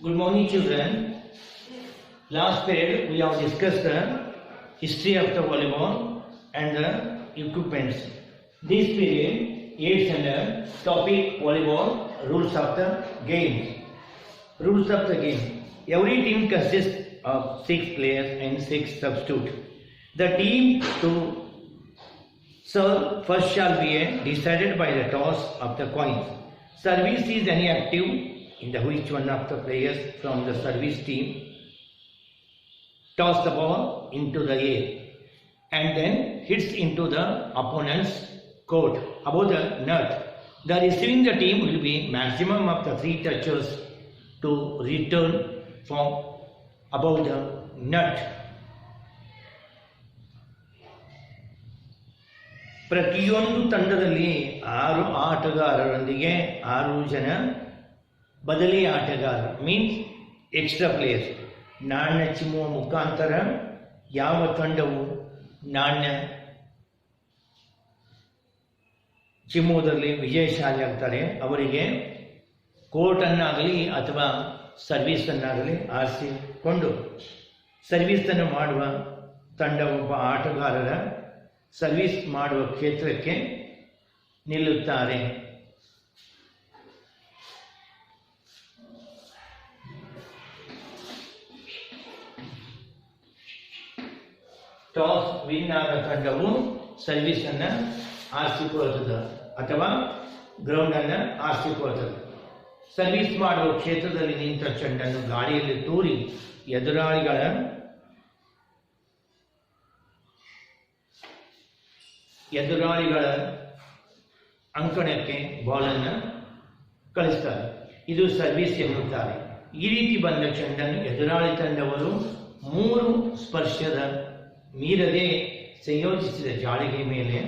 Good morning, children. Last period we have discussed the history of the volleyball and the equipments. This period, 8th standard, topic volleyball, rules of the game. Rules of the game. Every team consists of 6 players and 6 substitutes. The team to serve first shall be decided by the toss of the coins. Service is any active in the which one of the players from the service team toss the ball into the air and then hits into the opponent's court above the net. The receiving the team will be maximum of the 3 touches to return from above the net. ಪ್ರತಿಯೊಂದು ತಂಡದಲ್ಲಿ 6 ಆಟಗಾರರೊಂದಿಗೆ 6 ಜನ ಬದಲಿ ಆಟಗಾರರು means extra players ನಾಣ್ಯ ಚಿಮ್ಮುವ ಮುಖಾಂತರ ಯಾವ ತಂಡವು ನಾಣ್ಯ ಚಿಮ್ಮುವುದರಲ್ಲಿ ವಿಜಯಶಾಲಿ ಆಗ್ತಾರೆ ಅವರಿಗೆ ಕೋರ್ಟನ್ನಾಗಲಿ ಅಥವಾ ಸರ್ವೀಸನ್ನಾಗಲಿ ಆರಿಸಿಕೊಂಡು ಸರ್ವೀಸನ್ನು ಮಾಡುವ ತಂಡ ಒಬ್ಬ ಆಟಗಾರರ ಸರ್ವೀಸ್ ಮಾಡುವ ಕ್ಷೇತ್ರಕ್ಕೆ ನಿಲ್ಲುತ್ತಾರೆ. ಟಾಸ್ ವಿನ್ ಆದ ತಂಡವು ಸರ್ವೀಸನ್ನು ಆರಿಸಿಕೊಳ್ಳುತ್ತದೆ ಅಥವಾ ಗ್ರೌಂಡನ್ನು ಆರಿಸಿಕೊಳ್ಳುತ್ತದೆ. ಸರ್ವೀಸ್ ಮಾಡುವ ಕ್ಷೇತ್ರದಲ್ಲಿ ನಿಂತ ಚೆಂಡನ್ನು ಗಾಳಿಯಲ್ಲಿ ತೂರಿ ಎದುರಾಳಿಗಳ ಅಂಕಣಕ್ಕೆ ಬಾಲನ್ನು ಕಳಿಸ್ತಾರೆ. ಇದು ಸರ್ವೀಸ್ ಎನ್ನುತ್ತಾರೆ. ಈ ರೀತಿ ಬಂದ ಚೆಂಡನ್ನು ಎದುರಾಳಿ ತಂಡವರು 3 ಸ್ಪರ್ಶದ ಮೀರದೆ ಸಂಯೋಜಿಸಿದ ಜಾಳಿಗೆ ಮೇಲೆ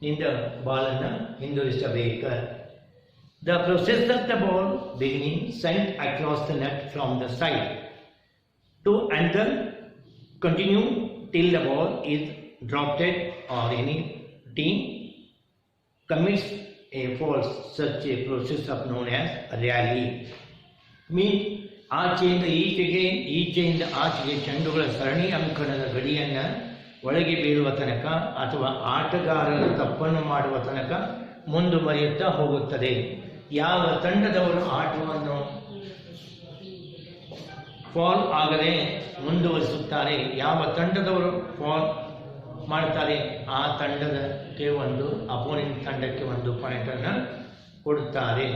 ನಿಂದ ಬಾಲನ್ನು ಹಿಂದಿರುಗಿಸಬೇಕು. The process of the ball beginning sent across the net from the side to and then continue till the ball is dropped or any team commits a false. Such a process of known as rally. Means ಆಚೆಯಿಂದ ಈಚೆಯಿಂದ ಆಚೆಗೆ ಚೆಂಡುಗಳ ಸರಣಿ ಅಂಕಣದ ಗಡಿಯನ್ನು ಒಳಗೆ ಬೀಳುವ ತನಕ ಅಥವಾ ಆಟಗಾರರ ತಪ್ಪನ್ನು ಮಾಡುವ ತನಕ ಮುಂದುವರಿಯುತ್ತಾ ಹೋಗುತ್ತದೆ. ಯಾವ ತಂಡದವರು ಆಟವನ್ನು ಫಾಲ್ ಆಗದೆ ಮುಂದುವರಿಸುತ್ತಾರೆ, ಯಾವ ತಂಡದವರು ಫಾಲ್ ಮಾಡ್ತಾರೆ ಆ ತಂಡಕ್ಕೆ ಒಂದು ಅಪೋನೆಂಟ್ ತಂಡಕ್ಕೆ ಒಂದು ಪಾಯಿಂಟನ್ನು ಕೊಡುತ್ತಾರೆ,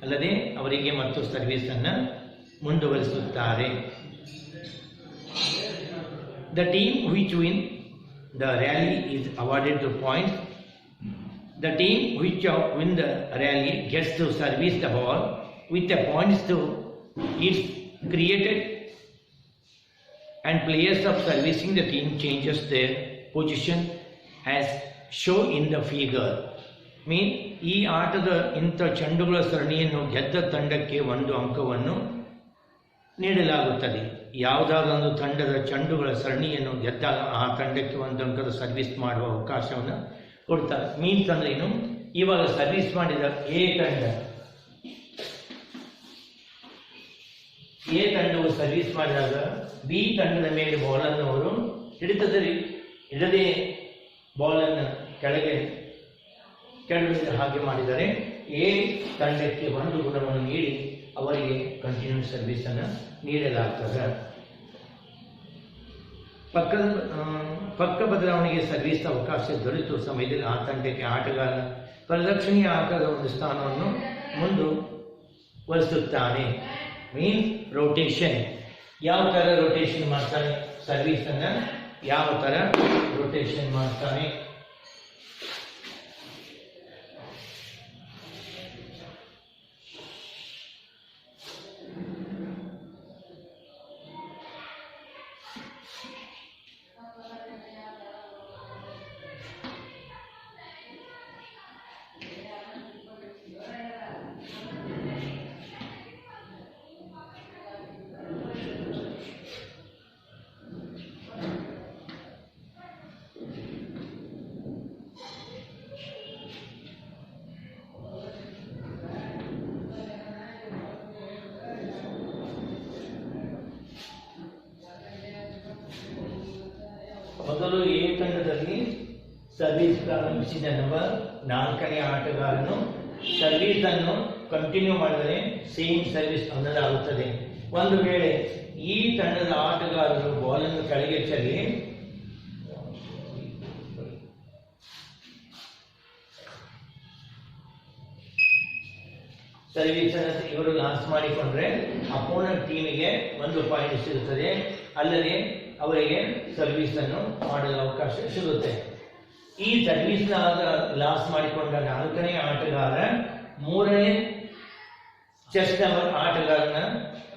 ಅಲ್ಲದೆ ಅವರಿಗೆ ಮತ್ತು ಸರ್ವೀಸನ್ನು ಮುಂದುವರಿಸುತ್ತಾರೆ. The team which win the rally is awarded the points. The team which win the rally gets to service the ball with the points to its created, and players of servicing the team changes their position as shown in the figure. Mean ಈ ಆಟದ ಇಂಥ ಚೆಂಡುಗಳ ಸರಣಿಯನ್ನು ಗೆದ್ದ ತಂಡಕ್ಕೆ 1 ಅಂಕವನ್ನು ನೀಡಲಾಗುತ್ತದೆ. ಯಾವುದಾದೊಂದು ತಂಡದ ಚೆಂಡುಗಳ ಸರಣಿಯನ್ನು ಗೆದ್ದಾಗ ಆ ತಂಡಕ್ಕೆ 1 ಅಂಕದ ಸರ್ವಿಸ್ ಮಾಡುವ ಅವಕಾಶವನ್ನು ಕೊಡ್ತಾರೆ. ಮೀನ್ಸ್ ಅಂದ್ರೆ ಏನು, ಇವಾಗ ಸರ್ವಿಸ್ ಮಾಡಿದ ಎ ತಂಡವು ಸರ್ವಿಸ್ ಮಾಡಿದಾಗ ಬಿ ತಂಡದ ಮೇಲೆ ಬಾಲನ್ನು ಅವರು ಹಿಡಿದೇ ಬಾಲನ್ನು ಕೆಳಗೆ ಹಾಗೆ ಮಾಡಿದರೆ ಎ ತಂಡಕ್ಕೆ 1 ಗುಣವನ್ನು ನೀಡಿ ಅವರಿಗೆ ಕಂಟಿನ್ಯೂ ಸರ್ವಿಸನ್ನು ನೀಡಲಾಗ್ತದೆ. ಪಕ್ಕ ಬದಲಾವಣೆಗೆ ಸರ್ವಿಸ್ ಅವಕಾಶ ದೊರೆತ ಸಮಯದಲ್ಲಿ ಆ ತಂಡಕ್ಕೆ ಆಟಗಾರನ ಪ್ರದಕ್ಷಿಣೆಯ ಆಟದ ಒಂದು ಸ್ಥಾನವನ್ನು ಮುಂದುವರಿಸುತ್ತಾನೆ. ಮೀನ್ಸ್ ರೋಟೇಷನ್. ಯಾವ ಥರ ರೋಟೇಷನ್ ಮಾಡ್ತಾನೆ, ಸರ್ವಿಸನ್ನು ಯಾವ ಥರ ರೋಟೇಷನ್ ಮಾಡ್ತಾನೆ. ಮೊದಲು ಎ ತಂಡದಲ್ಲಿ ಸರ್ವಿಸ್ ಪ್ರಾರಂಭಿಸಿದ ನಂಬರ್ 4ನೇ ಆಟಗಾರನು ಸರ್ವಿಸ್ ಅನ್ನು ಕಂಟಿನ್ಯೂ ಮಾಡಿದರೆ ಸೇಮ್ ಸರ್ವಿಸ್ ಅನ್ನೋದಾಗುತ್ತದೆ. ಒಂದು ವೇಳೆ ಈ ತಂಡದ ಆಟಗಾರರು ಬಾಲನ್ನು ಕೆಳಗೆ ಚೆಲ್ಲಿ ಸರ್ವಿಸ್ ಇವರು ಲಾಸ್ ಮಾಡಿಕೊಂಡ್ರೆ ಅಪೋನೆಂಟ್ ಟೀಮಿಗೆ 1 ಪಾಯಿಂಟ್ ಸಿಗುತ್ತದೆ, ಅಲ್ಲದೆ ಅವರಿಗೆ ಸರ್ವಿಸ್ ಅನ್ನು ಮಾಡಲು ಅವಕಾಶ ಸಿಗುತ್ತೆ. ಈ ಸರ್ವಿಸ್ ಲಾಸ್ ಮಾಡಿಕೊಂಡ 4ನೇ ಆಟಗಾರ 3ನೇ ಚೆಸ್ ನಂಬರ್ ಆಟಗಾರನ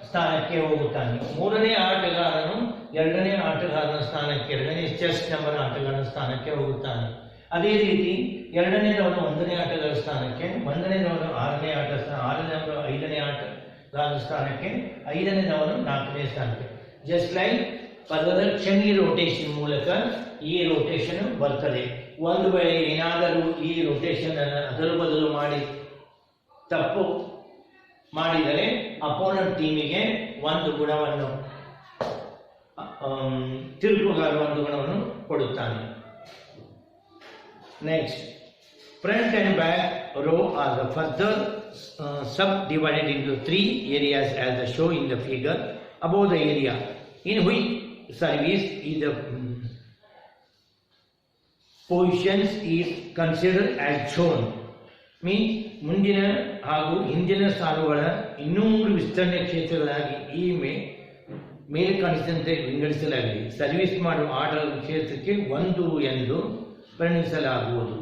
ಸ್ಥಾನಕ್ಕೆ ಹೋಗುತ್ತಾನೆ. 3ನೇ ಆಟಗಾರನು 2ನೇ ಆಟಗಾರನ ಸ್ಥಾನಕ್ಕೆ 2ನೇ ಚೆಸ್ ನಂಬರ್ ಆಟಗಾರನ ಸ್ಥಾನಕ್ಕೆ ಹೋಗುತ್ತಾನೆ. ಅದೇ ರೀತಿ 2ನೇದವನು 1ನೇ ಆಟಗಾರ ಸ್ಥಾನಕ್ಕೆ, 1ನೇದವನು 6ನೇ ಆಟ, 6ನೇದವನು 5ನೇ ಆಟಗಾರನ ಸ್ಥಾನಕ್ಕೆ, 5ನೇದವನು 4ನೇ ಸ್ಥಾನಕ್ಕೆ. ಜಸ್ಟ್ ಲೈಕ್ ಪ್ರದಕ್ಷಿಣೆ ರೋಟೇಷನ್ ಮೂಲಕ ಈ ರೋಟೇಷನ್ ಬರ್ತದೆ. ಒಂದು ವೇಳೆ ಏನಾದರೂ ಈ ರೋಟೇಷನ್ ಅನ್ನು ಅದಲು ಬದಲು ಮಾಡಿ ತಪ್ಪು ಮಾಡಿದರೆ ಅಪೋನೆಂಟ್ ಟೀಮಿಗೆ 1 ಗುಣವನ್ನು ತಿರುಗುಗಾರ 1 ಗುಣವನ್ನು ಕೊಡುತ್ತಾನೆ. Next, front and back row are the further subdivided into 3 areas as shown in the figure. Above the area in which service is the positions is considered as shown. Means ಮುಂದಿನ ಹಾಗೂ ಹಿಂದಿನ ಸಾಲುಗಳ 200 ವಿಸ್ತರಣೆ ಕ್ಷೇತ್ರಗಳಾಗಿ ಈ ಮೇಲೆ ಕಾಣಿಸಿದಂತೆ ವಿಂಗಡಿಸಲಾಗಿದೆ. ಸರ್ವಿಸ್ ಮಾಡುವ ಆಟದ ಕ್ಷೇತ್ರಕ್ಕೆ 1 ಎಂದು ಪರಿಗಣಿಸಲಾಗುವುದು.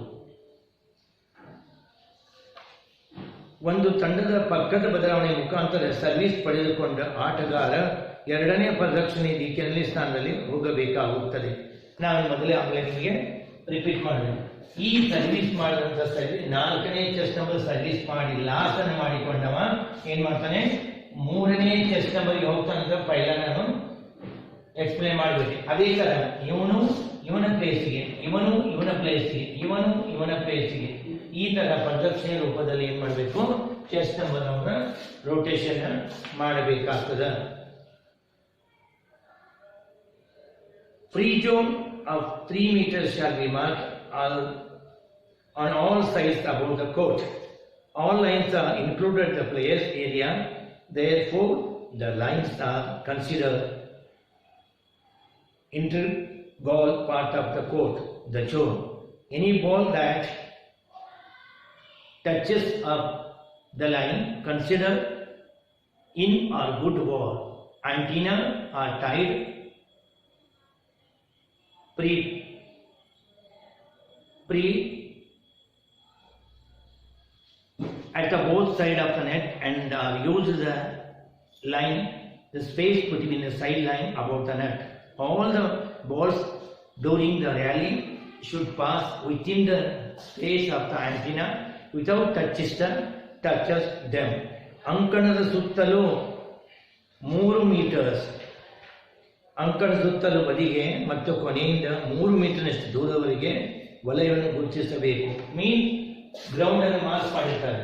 ಒಂದು ತಂಡದ ಪಕ್ಕದ ಬದಲಾವಣೆ ಮುಖಾಂತರ ಸರ್ವಿಸ್ ಪಡೆದುಕೊಂಡ ಆಟಗಾರ 2ನೇ ಪ್ರದಕ್ಷಿಣೆ ದಿಕ್ಕಿನಲ್ಲಿ ಸ್ಥಾನದಲ್ಲಿ ಹೋಗಬೇಕಾಗುತ್ತದೆ. ನಾನು ಆಗಲೇ ನಿಮಗೆ ರಿಪೀಟ್ ಮಾಡಿದೆ. ಈ ಸರ್ವಿಸ್ ಮಾಡಿದಂಥ ಸರ್ವಿಸ್ 4ನೇ ಚೆಸ್ ನಂಬರ್ ಸರ್ವಿಸ್ ಮಾಡಿ ಲಾಸ್ ಅನ್ನು ಮಾಡಿಕೊಂಡವ ಏನ್ ಮಾಡ್ತಾನೆ, 3ನೇ ಚೆಸ್ ನಂಬರ್ಗೆ ಹೋಗ್ತಾನಂತ ಪೈಲ ನಾನು ಎಕ್ಸ್ಪ್ಲೇನ್ ಮಾಡಬೇಕು. ಅದೇ ತರ ಇವನ ಪ್ಲೇಸಿಗೆ, ಇವನ ಪ್ಲೇಸಿಗೆ, ಇವನ ಪ್ಲೇಸಿಗೆ, ಈ ತರ ಪ್ರದಕ್ಷಿಣೆ ರೂಪದಲ್ಲಿ ಏನ್ ಮಾಡಬೇಕು, ಚೆಸ್ ನಂಬರ್ ಅವರ ರೋಟೇಷನ್ ಮಾಡಬೇಕಾಗ್ತದ. Free zone of 3 meters shall be marked on all sides about the court. All lines are included in the player's area. Therefore, the lines are considered integral part of the court, the zone. Any ball that touches up the line considered in or good ball. Antenna are tied at the both side of the net and use the line, the space between the side line above the net. All the balls during the rally should pass within the space of the antenna without touches them. ಅಂಕಣದ ಸುತ್ತಲೂ 3 metres, ಅಂಕಣದ ಸುತ್ತಲೂ ಬದಿಗೆ ಮತ್ತು ಕೊನೆಯಿಂದ 3 ಮೀಟರ್ನಷ್ಟು ದೂರವರೆಗೆ ವಲಯವನ್ನು ಗುರುತಿಸಬೇಕು. ಮೀನ್ ground ಅನ್ನು mark ಮಾಡಿರ್ತಾರೆ.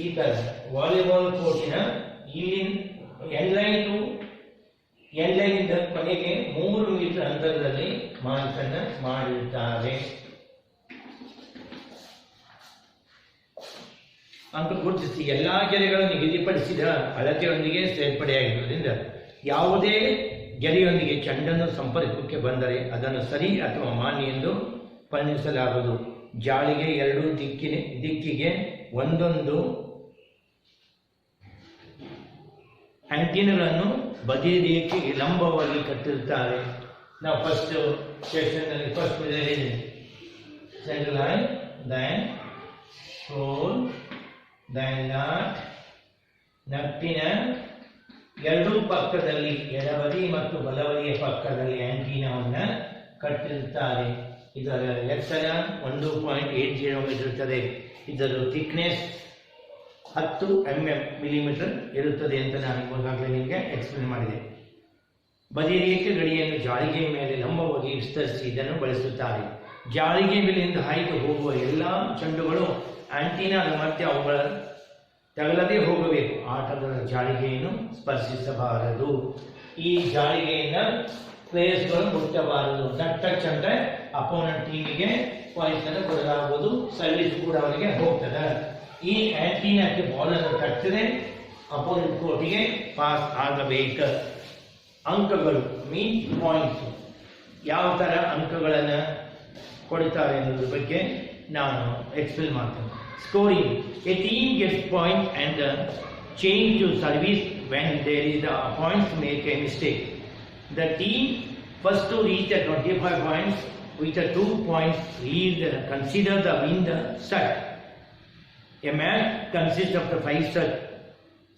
ಈ ತರ ವಾಲಿಬಾಲ್ ಕೋರ್ಟಿನ ಇಲ್ಲಿ end line to end line ಇಂದ ಕೊನೆಗೆ 3 ಮೀಟರ್ ಅಂತರದಲ್ಲಿ ಮಾರ್ಕ್ ಅನ್ನು ಮಾಡಿರ್ತಾರೆ. ಅಂಕ ಗುರುತಿಸಿ ಎಲ್ಲಾ ಗೆರೆಗಳನ್ನು ನಿಗದಿಪಡಿಸಿದ ಅಳತೆಯೊಂದಿಗೆ ಸೇರ್ಪಡೆಯಾಗಿರುವುದರಿಂದ ಯಾವುದೇ ಗೆರೆಯೊಂದಿಗೆ ಚೆಂಡನ್ನು ಸಂಪರ್ಕಕ್ಕೆ ಬಂದರೆ ಅದನ್ನು ಸರಿ ಅಥವಾ ಮಾನ್ಯ ಎಂದು ಪರಿಗಣಿಸಲಾಗುವುದು. ಜಾಳಿಗೆ 2 ದಿಕ್ಕಿಗೆ ಒಂದೊಂದು ಆಂಟಿನಾಗಳನ್ನು ಬದಿ ರೇಖೆಗೆ ಲಂಬವಾಗಿ ಕಟ್ಟಿರುತ್ತಾರೆ. ನಾವು ಫಸ್ಟ್ ಸೆಷನ್ ನಲ್ಲಿ ಫಸ್ಟ್ ಹೇಳಿದೆ, central line, then hole, then nut, ನಟ್ಟಿನ 2 ಪಕ್ಕದಲ್ಲಿ ಎಡಬದಿ ಮತ್ತು ಬಲಬದಿಯ ಪಕ್ಕದಲ್ಲಿ ಆಂಟಿನಾವನ್ನು ಕಟ್ಟಿರುತ್ತಾರೆ. ಇದರ ಎತ್ತರ 1.80 ಮೀಟರ್ ಇರುತ್ತದೆ. ಇದರ ಥಿಕ್ನೆಸ್ 10 ಮಿಲಿಮೀಟರ್ ಇರುತ್ತದೆ ಅಂತ ನಾನು ಈಗಾಗಲೇ ನಿಮಗೆ ಎಕ್ಸ್ಪ್ಲೇನ್ ಮಾಡಿದೆ. ಬದಿ ರೇಖೆ ಗಡಿಯನ್ನು ಜಾಳಿಗೆ ಮೇಲೆ ಲಂಬವಾಗಿ ವಿಸ್ತರಿಸಿ ಇದನ್ನು ಬಳಸುತ್ತಾರೆ. ಜಾಳಿಗೆ ಮೇಲಿಂದ ಹಾಯ್ದು ಹೋಗುವ ಎಲ್ಲ ಚೆಂಡುಗಳು ಆಂಟಿನಾದ ಮಧ್ಯೆ ಅವುಗಳ ತಗಲದೇ ಹೋಗಬೇಕು. ಆಟದ ಜಾಳಿಗೆಯನ್ನು ಸ್ಪರ್ಶಿಸಬಾರದು. ಈ ಜಾಳಿಗೆಯಿಂದ ಪ್ಲೇಯರ್ಸ್ಗಳು ಮುಟ್ಟಬಾರದು. ನಾಟ್ ಟಚ್ ಅಂದ್ರೆ ಅಪೋನೆಂಟ್ ಟೀಮಿಗೆ ಪಾಯಿಂಟ್ಸ್ ಅನ್ನು ಕೊಡಲಾಗುವುದು, ಸರ್ವಿಸ್ ಕೂಡ ಅವರಿಗೆ ಹೋಗ್ತದೆ. ಈ ಆಂಟಿನಾಕ್ಕೆ ಬಾಲ್ ಅನ್ನು ತಟ್ಟಿದ್ರೆ ಅಪೋನೆಂಟ್ ಕೋರ್ಟಿಗೆ ಪಾಸ್ ಆಗಬೇಕು. ಅಂಕಗಳು ಮೀನ್ ಪಾಯಿಂಟ್ಸ್ ಯಾವ ತರ ಅಂಕಗಳನ್ನು ಕೊಡ್ತಾರೆ ಅನ್ನೋದ್ರ ಬಗ್ಗೆ ನಾನು ಎಕ್ಸ್ಪ್ಲೇನ್ ಮಾಡ್ತೇನೆ. Scoring: A team gets point and change to service when there is the points make a mistake. The team first to reach the 25 points with the 2 points is considered the win the set. A match consists of the 5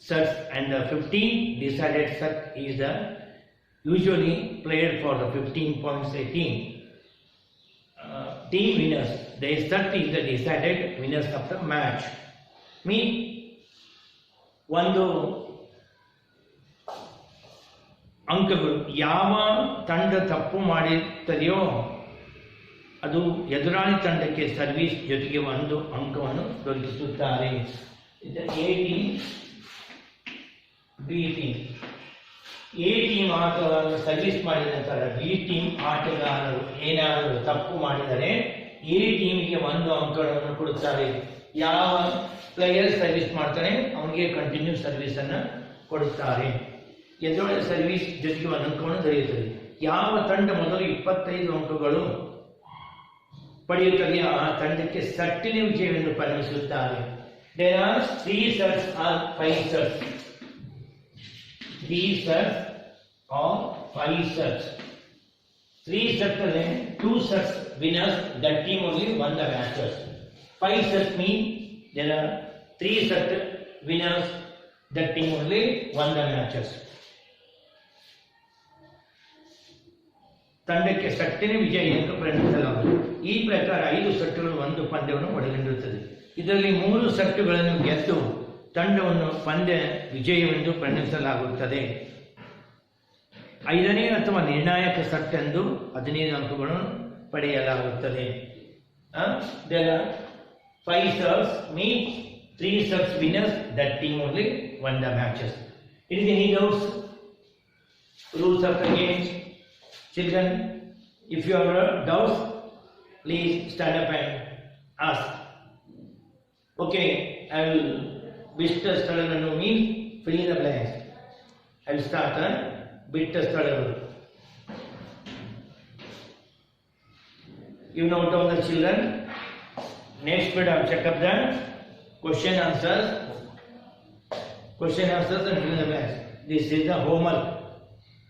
sets and the 15 decided set is the usually played for the 15 points a team. Team winners. The set is the decided winners of the match. Mean ಒಂದು ಅಂಕಗಳು ಯಾವ ತಂಡ ತಪ್ಪು ಮಾಡಿರ್ತದೆಯೋ ಅದು ಎದುರಾಳಿ ತಂಡಕ್ಕೆ service ಜೊತೆಗೆ ಒಂದು ಅಂಕವನ್ನು ದೊರಕಿಸುತ್ತಾರೆ. A team B team. A team ಆಟಗಾರರು ಸರ್ವಿಸ್ ಮಾಡಿದ ನಂತರ ಬಿ ಟೀಮ್ ಆಟಗಾರರು ಏನಾದರೂ ತಪ್ಪು ಮಾಡಿದರೆ ಎ ಟೀಮಿಗೆ ಒಂದು ಅಂಕಗಳನ್ನು ಕೊಡುತ್ತಾರೆ. ಯಾವ ಪ್ಲೇಯರ್ ಸರ್ವಿಸ್ ಮಾಡ್ತಾನೆ ಅವನಿಗೆ ಕಂಟಿನ್ಯೂ ಸರ್ವಿಸ್ ಅನ್ನು ಕೊಡುತ್ತಾರೆ. ಎದುರಾಳಿ ಸರ್ವಿಸ್ ಜೊತೆಗೆ ಒಂದು ಅಂಕವನ್ನು ದೊರೆಯುತ್ತದೆ. ಯಾವ ತಂಡ ಮೊದಲು 25 ಅಂಕಗಳು ಪಡೆಯುತ್ತದೆ ಆ ತಂಡಕ್ಕೆ ಸಟ್ಟಿನ ವಿಜಯವೆಂದು ಪರಿಗಣಿಸುತ್ತಾರೆ. There are 3 sets or 5 sets. 3 sets or 5 sets. 3 sets ಅಲ್ಲಿ 2 sets winners, that team only won the matches. 5 sets mean there are 3 set winners, that team only won the matches. ತಂಡಕ್ಕೆ ಸಟ್ಟಿನ ವಿಜಯ ಎಂದು ಪರಿಗಣಿಸಲಾಗುತ್ತದೆ. ಈ ಪ್ರಕಾರ 5 ಸೆಟ್ಗಳು ಒಂದು ಪಂದ್ಯವನ್ನು ಒಳಗೊಂಡಿರುತ್ತದೆ. ಇದರಲ್ಲಿ 3 ಸೆಟ್ಗಳನ್ನು ಗೆದ್ದು ತಂಡವನ್ನು ಪಂದ್ಯ ವಿಜಯವೆಂದು ಪರಿಗಣಿಸಲಾಗುತ್ತದೆ. 5ನೇ ಅಥವಾ ನಿರ್ಣಾಯಕ ಸೆಟ್ ಎಂದು 15 ಅಂಕಗಳನ್ನು ಪಡೆಯಲಾಗುತ್ತದೆ. There are 5 sets means 3 sets winners, that team only won the matches. Is any doubts? Rules of the game, children. If you have doubts, please stand up and ask. Okay, I will bit stadavannu means fill in the blanks. I will start bit stadavannu. You note down the children. Next period I will check up the question answers and fill in the blanks. This is the homework.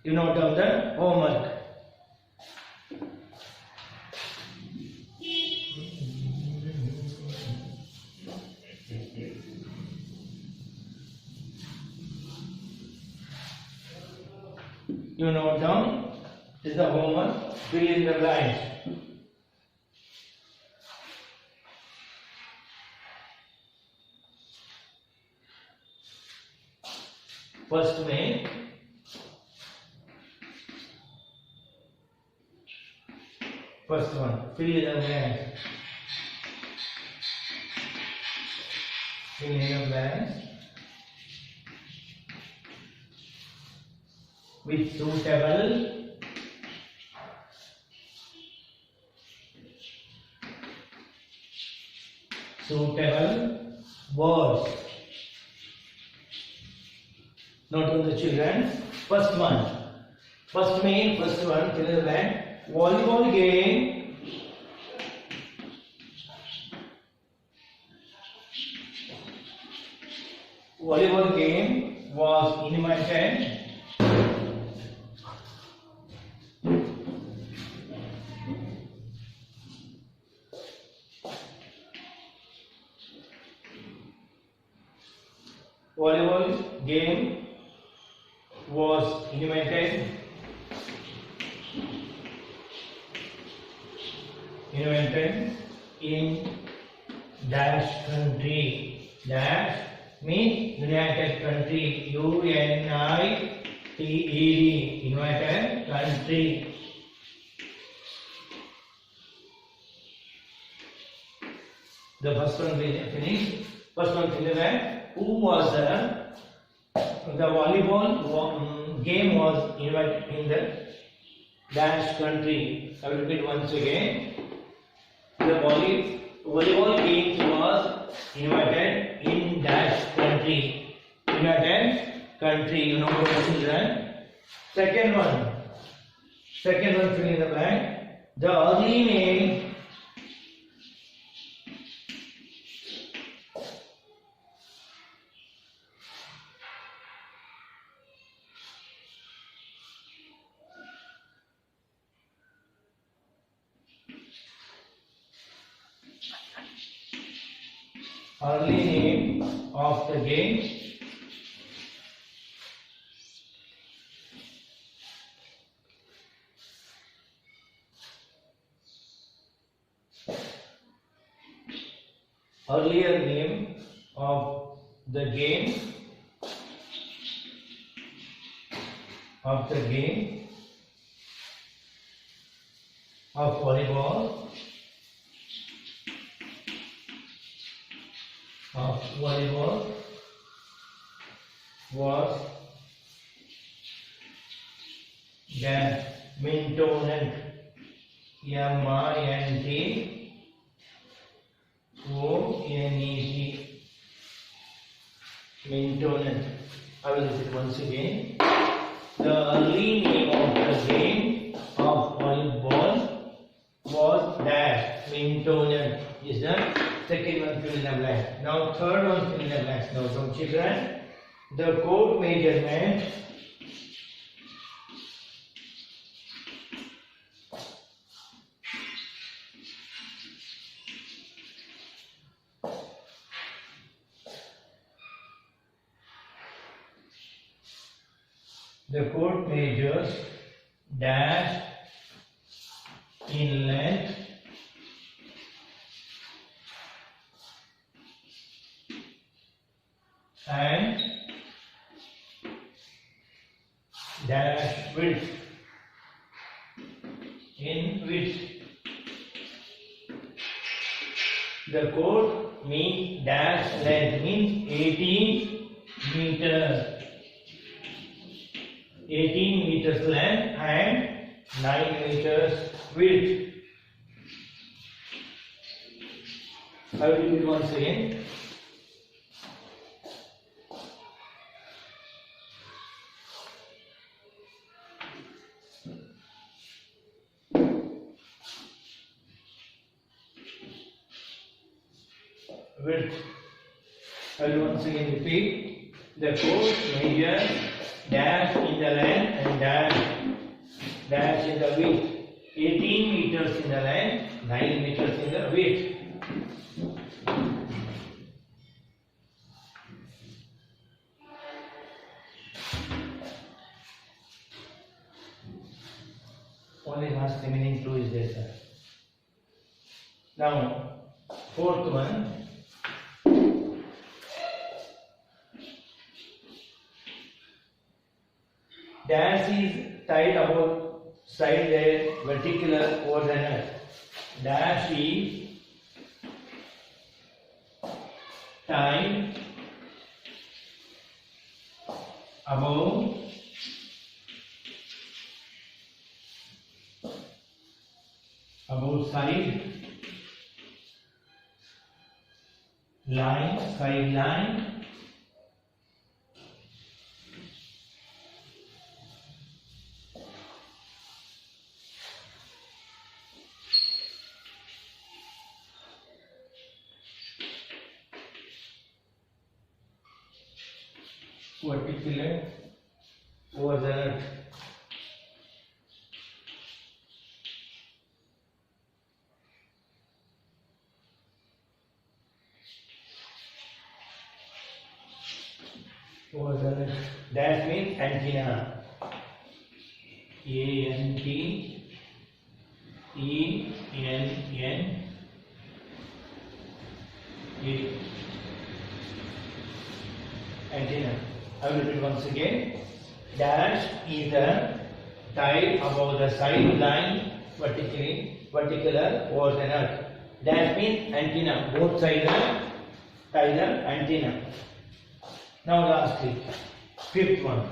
You note down the homework. You note down. This is the homework. Fill in the blanks. First one, fill in the blanks. Fill in the blanks with suitable words. Note on the children. First one, fill in the blank. Volleyball game. Volleyball game was invented in dash country. Dash means United Country. UNITED. United Country. The first one we finished. First one fill in the blank. Who was the volleyball game was invented in the dash country. I will repeat once again. The volleyball games was invited in dash country. United country. You know what children. Second one fill in the blank. The early name of the game earlier name of the game of volleyball was badminton. M-I-N-T-O-N-E-T. Mintonet. I will repeat once again. The early name of the game of volleyball was dash. Mintonet is the second one fill in the blank. Now third one fill in the blank. Now some children, the court measurement measures dash in length and dash width in width. The code means dash length means 18 meters. 18 meters length and 9 meters width. I will repeat once again. Width. I will once again repeat. The code measures dash in the length and dash in the width. 18 meters in the length, 9 meters in the width. Only last remaining two is there, sir. Now, fourth one. Dash is tied about side there, vertical over the earth. Dash is tied above side line. Vertical over the earth. Over the earth. Dash means antenna. A-N-T-E-N-N-A. Antenna. I will repeat once again. Dash is the tied above the side line vertical over the earth. Dash means antenna. Both sides are tied the antenna. Now lastly, fifth one.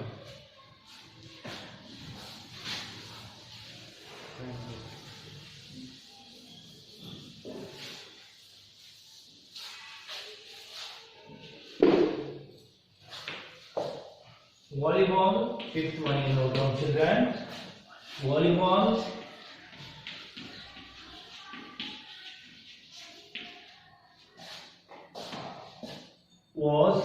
Volleyball, fifth one you note down children. Volleyball was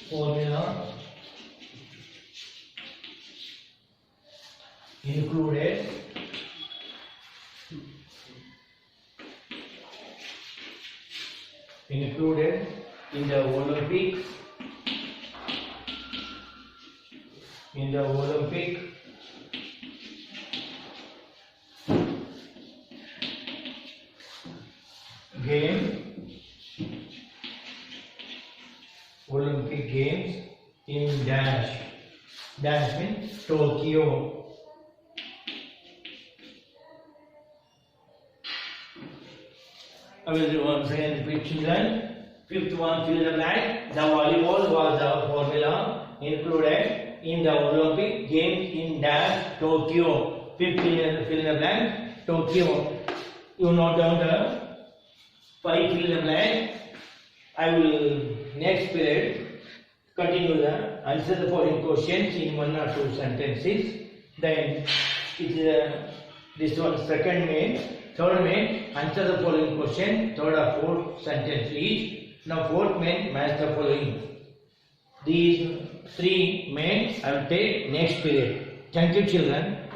formula included in the Olympic games in dash means Tokyo. I will do once again repeat children. Fifth one, fill the blank. The volleyball was the formula included in the Olympic Games in dash Tokyo. Fifth, fill the blank, Tokyo. You note down the 5 fill the blank. I will next period continue the answer the following questions in 1 or 2 sentences. Then it is this one second main, third main, answer the following question, third or fourth sentence each. Now fourth main, match the following. These 3 main I will take next period. Thank you children.